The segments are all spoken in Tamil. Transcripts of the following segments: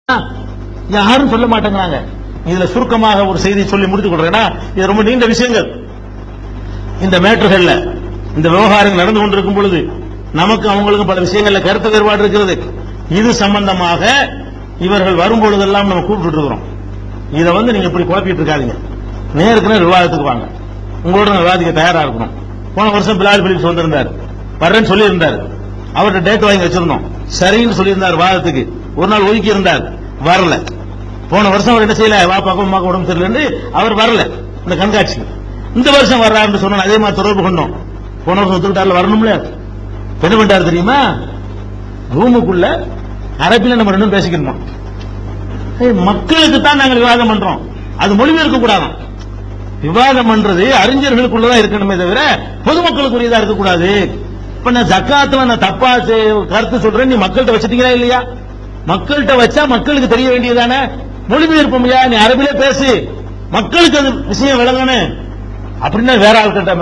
யாரும் சொல்ல மாட்டேங்கிறாங்க. இதுல சுருக்கமாக ஒரு செய்தி சொல்லி முடித்துக் கொள்றேன்னா, இது ரொம்ப நீண்ட விஷயங்கள். இந்த மேட்டர்கள்ல இந்த விவகாரங்கள் நடந்து கொண்டிருக்கும் பொழுது நமக்கு அவங்களுக்கும் பல விஷயங்கள்ல கருத்து வேறுபாடு இருக்கிறது. இது சம்பந்தமாக இவர்கள் வரும் பொழுதெல்லாம் நம்ம கூப்பிட்டு இருக்கிறோம். இதை நீங்க இப்படி குழப்பிட்டு இருக்காதீங்க, நேருக்கு நேர் விவாதத்துக்கு வாங்க, உங்களோட விவாதிக்க தயாரா இருக்கணும். போன வருஷம் பிலால் பிலிப்ஸ் வந்திருந்தார், வர்றேன்னு சொல்லி இருந்தார். அவர்கிட்ட டேட் வாங்கி வச்சிருந்தோம், சரின்னு சொல்லியிருந்தார். வாதத்துக்கு ஒரு நாள் ஒதுக்கி இருந்தார், வரல. போன வருஷம் அவர் என்ன செய்யல, வாப்பாக்கும் அம்மாக்கும் உடம்பு சரியில்லை, அவர் வரல இந்த கண்காட்சி. இந்த வருஷம் வர்றாருன்னு சொன்ன அதே மாதிரி தொடர்பு கொண்டோம். போன வருஷம் ஒத்துக்கிட்டார்ல, வரணும்ல. என்ன பண்ணிட்டாரு தெரியுமா, ரூமுக்குள்ள அரபில நம்ம ரெண்டும் பேசிக்கணும். மக்களுக்கு தான் நாங்கள் விவாதம் பண்றோம், அது மொழிபெயர்க்க கூடாது. விவாதம் பண்றது அறிஞர்களுக்குள்ளதான் இருக்கணுமே தவிர பொதுமக்களுக்குரியதா இருக்கக்கூடாது. இப்ப நான் ஜக்காத்துல நான் தப்பா கருத்து சொல்றேன், நீ மக்கள்கிட்ட வச்சிட்டீங்களா இல்லையா? மக்கள்கிட்ட வச்சா மக்களுக்கு தெரிய வேண்டியதானே, மொழிபெயர்ப்போம். நீ அரபிலே பேசு, மக்களுக்கு அந்த விஷயம் விளங்கணும். அப்படின்னா வேற ஆள்கிட்ட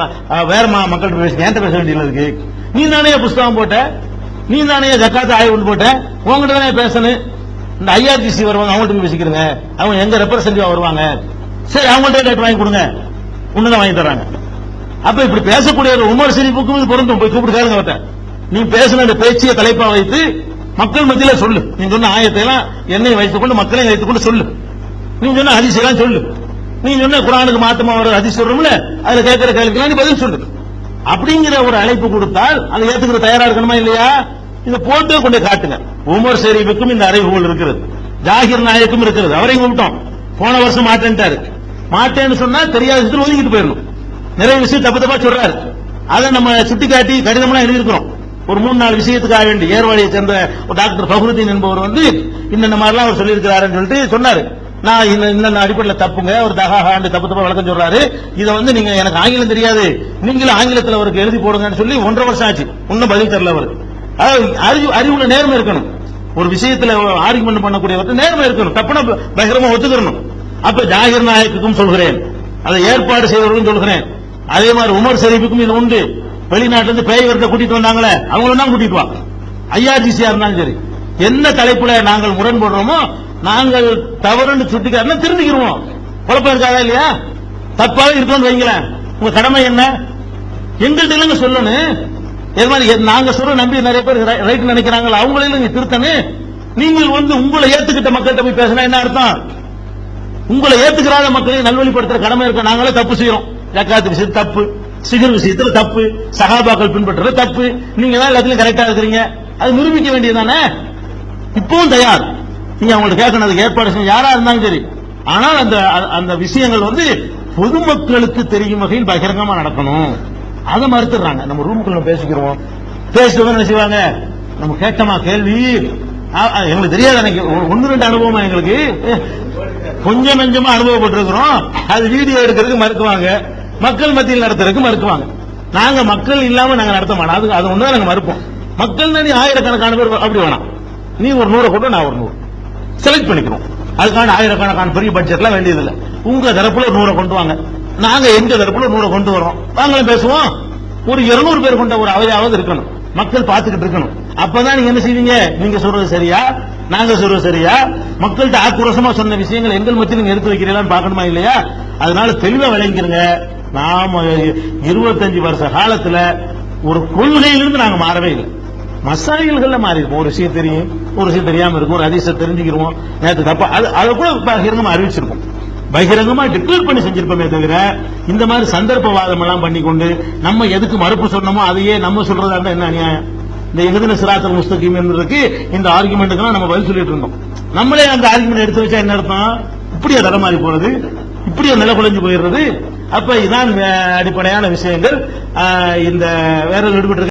வேற மக்கள்கிட்ட பேச, என்கிட்ட பேச வேண்டியது. நீ தானே புஸ்தகம் போட்ட, நீ தானே ஜக்காத்து ஆய்வு போட்ட, உங்ககிட்ட தானே பேசணும். இந்த IRGC வருவாங்க, அவங்கள்ட்ட பேசிக்கிறங்க, அவங்க எங்க ரெப்ரசன்டேட்டிவா வருவாங்க, சரி அவங்கள்ட்ட ரேட் வாங்கி கொடுங்க, உன்னதான் வாங்கி தர்றாங்க. அப்ப இப்படி பேசக்கூடிய உமர் ஷரீஃபுக்கும் இது பொருந்தும். போய் கூப்பிட்டு அவர்கிட்ட, நீ பேசின அந்த பேச்சிய தலைப்பா வைத்து மக்கள் மத்தியில சொல்லு. நீங்க சொன்ன ஆயத்தை எல்லாம் என்னையும் வைத்துக் கொண்டு மக்களையும் வைத்துக் கொண்டு சொல்லு. நீங்க சொன்ன ஹதீஸ் எல்லாம் சொல்லு. நீங்க சொன்ன குர்ஆனுக்கு மாத்தமா ஒரு ஹதீஸ் சொல்றோம்ல, அதுல கேட்கிற கேள்விக்கெல்லாம் நீ பதில் சொல்லு. அப்படிங்கிற ஒரு அழைப்பு கொடுத்தால் அதை ஏத்துக்கிற தயாரா இருக்கணுமா இல்லையா? இதை போட்டு கொண்டு காட்டுங்க. உமர் ஷரீஃபுக்கும் இந்த அறைகூவல் இருக்கிறது, ஜாகிர் நாயக்கும் இருக்கிறது. அவரையும் கூப்பிட்டோம், போன வருஷம் மாட்டேன்ட்டாரு. மாட்டேன்னு சொன்னா தெரியாத விஷயத்துல ஒதுக்கிட்டு போயிடணும். நிறைய விஷயம் தப்பு தப்பா சொல்றாரு, அதை நம்ம சுட்டிக்காட்டி கடிதம்லாம் எழுதியிருக்கிறோம். ஒரு 3-4 விஷயத்துக்காக வேண்டி ஏர்வாடியை சேர்ந்த டாக்டர் ஃபஹ்ருதீன் என்பவர் இந்த மாதிரிலாம் அவர் சொல்லியிருக்கிறாருன்னு சொல்லிட்டு சொன்னாரு. நான் இந்த அடிப்படையில் தப்புங்க, ஒரு தகாண்டு தப்பு தப்பா விளக்கம் சொல்றாரு. இதை நீங்க எனக்கு ஆங்கிலம் தெரியாது, நீங்களும் ஆங்கிலத்தில் அவருக்கு எழுதி போடுங்கன்னு சொல்லி 1.5 வருஷம் ஆச்சு, இன்னும் பதில் தரல அவர். அறிவுல நேர்மை இருக்கணும். ஒரு விஷயத்துல ஆர்குமெண்ட் பண்ணக்கூடியவர்கள் நேர்மை இருக்கணும், தப்புனா பகிரமா ஒத்துக்கணும். அப்ப ஜாகிர் நாயக்குக்கும் சொல்கிறேன், அதை ஏற்பாடு செய்வர்களும் சொல்கிறேன். அதே மாதிரி உமர் ஷரீஃபுக்கும் இது உண்டு. வெளிநாட்டில இருந்து பேய்வர்கிட்ட கூட்டிட்டு வந்தாங்களே, அவங்களும் தான் கூட்டிட்டு வா. IRGC இருந்தாலும் சரி, என்ன தலைப்புல நாங்கள் முரண்படுறோமோ, நாங்கள் தவறுன்னு சுட்டிக்காரனா திருந்திக்கிறோம். குழப்பம் இருக்காதா இல்லையா? தப்பாவே இருக்கணும்னு வைங்களேன், உங்க கடமை என்ன? எங்கள்கிட்ட இல்லைங்க சொல்லணும். இது மாதிரி நாங்க சொல்ற நம்பி நிறைய பேர் ரைட் நினைக்கிறாங்களா, அவங்களையும் நீங்க திருத்தணும். நீங்கள் உங்களை ஏத்துக்கிட்ட மக்கள்கிட்ட போய் பேசினா என்ன அர்த்தம்? உங்களை ஏத்துக்கிறாத மக்களை நல்வழிப்படுத்துற கடமை இருக்க. நாங்களே தப்பு செய்யறோம், ஜக்காத் விஷயத்துல தப்பு, சிகர் விஷயத்துல தப்பு, சஹாபாக்கள் பின்பற்ற தப்பு, நீங்க தான் எல்லாத்துலயும் கரெக்டா இருக்கிறீங்க, அது நிரூபிக்க வேண்டியதானே? இப்பவும் தயார், நீங்க அவங்கள்ட்ட கேட்கணும், அதுக்கு ஏற்பாடு செய்ய யாரா இருந்தாலும் சரி. ஆனால் அந்த விஷயங்கள் பொதுமக்களுக்கு தெரியும் வகையில் பகிரங்கமா நடக்கணும். அதை மறுத்துறாங்க. நம்ம ரூமுக்குள்ள பேசிக்கிறோம், பேசுறது என்ன செய்வாங்க, நம்ம கேட்டமா கேள்வி எங்களுக்கு தெரியாது. எனக்கு 1-2 அனுபவமா, எங்களுக்கு கொஞ்சம் கொஞ்சமா அனுபவப்பட்டிருக்கிறோம். அது வீடியோ எடுக்கிறதுக்கு மறுக்குவாங்க, மக்கள் மத்தியில் நடத்துறதுக்கு மறுக்குவாங்க. நாங்க மக்கள் இல்லாம நாங்க நடத்த மாட்டோம், அது ஒண்ணுதான் நாங்க மறுப்போம். மக்கள் நீ ஆயிரக்கணக்கான பேர் அப்படி வேணாம், நீ ஒரு 100 கொண்டு நான் ஒரு 100 செலக்ட் பண்ணிக்கிறோம். அதுக்கான ஆயிரக்கணக்கான பெரிய பட்ஜெட்லாம் வேண்டியதில்லை. உங்க தரப்புல 100 கொண்டு வாங்க, நாங்க எங்க தரப்புல 100 கொண்டு வரோம், நாங்களும் பேசுவோம். ஒரு 200 பேர் கொண்ட ஒரு அவையாவது இருக்கணும், மக்கள் பார்த்துக்கிட்டு இருக்கணும். அப்பதான் நீங்க என்ன செய்வீங்க, நீங்க சொல்றது சரியா, நாங்க சொல்றது சரியா, மக்கள்கிட்ட ஆக்ரோஷமா சொன்ன விஷயங்கள் எங்கள் மத்தியில் நீங்க எடுத்து வைக்கிறீங்களான்னு பார்க்கணுமா இல்லையா? அதனால தெளிவா விளங்கிக்கிறங்க. நாம 25 வருஷ காலத்துல ஒரு கொள்கையிலிருந்து நாங்க மாறவே இல்லை. மசாயில்கள்ல மாறி இருக்கும். ஒரு விஷயம் தெரியும், ஒரு விஷயம் தெரியாம இருக்கும், ஒரு ஹதீஸை தெரிஞ்சுக்கிறோம், நேற்று தப்பா அதை கூட பகிரங்கமா அறிவிச்சிருக்கோம், பகிரங்கமா டிக்ளேர் பண்ணி செஞ்சிருப்போமே தவிர இந்த மாதிரி சந்தர்ப்பவாதம் எல்லாம் பண்ணிக்கொண்டு நம்ம எதுக்கு மறுப்பு சொன்னோமோ அதையே நம்ம சொல்றதா இருந்தா என்ன அநியாயம்? இந்த எகுதின சிராத்தல் முஸ்தகீம் என்பதற்கு இந்த ஆர்குமெண்ட்டுக்கெல்லாம் நம்ம பதில் சொல்லிட்டு இருந்தோம். நம்மளே அந்த ஆர்குமெண்ட் எடுத்து வச்சா என்ன அர்த்தம்? இப்படியே தரமாறி போறது, இப்படியே நில குலைஞ்சு போயிடுறது. அப்ப இதான் அடிப்படையான விஷயங்கள். இந்த வேற ஈடுபட்டு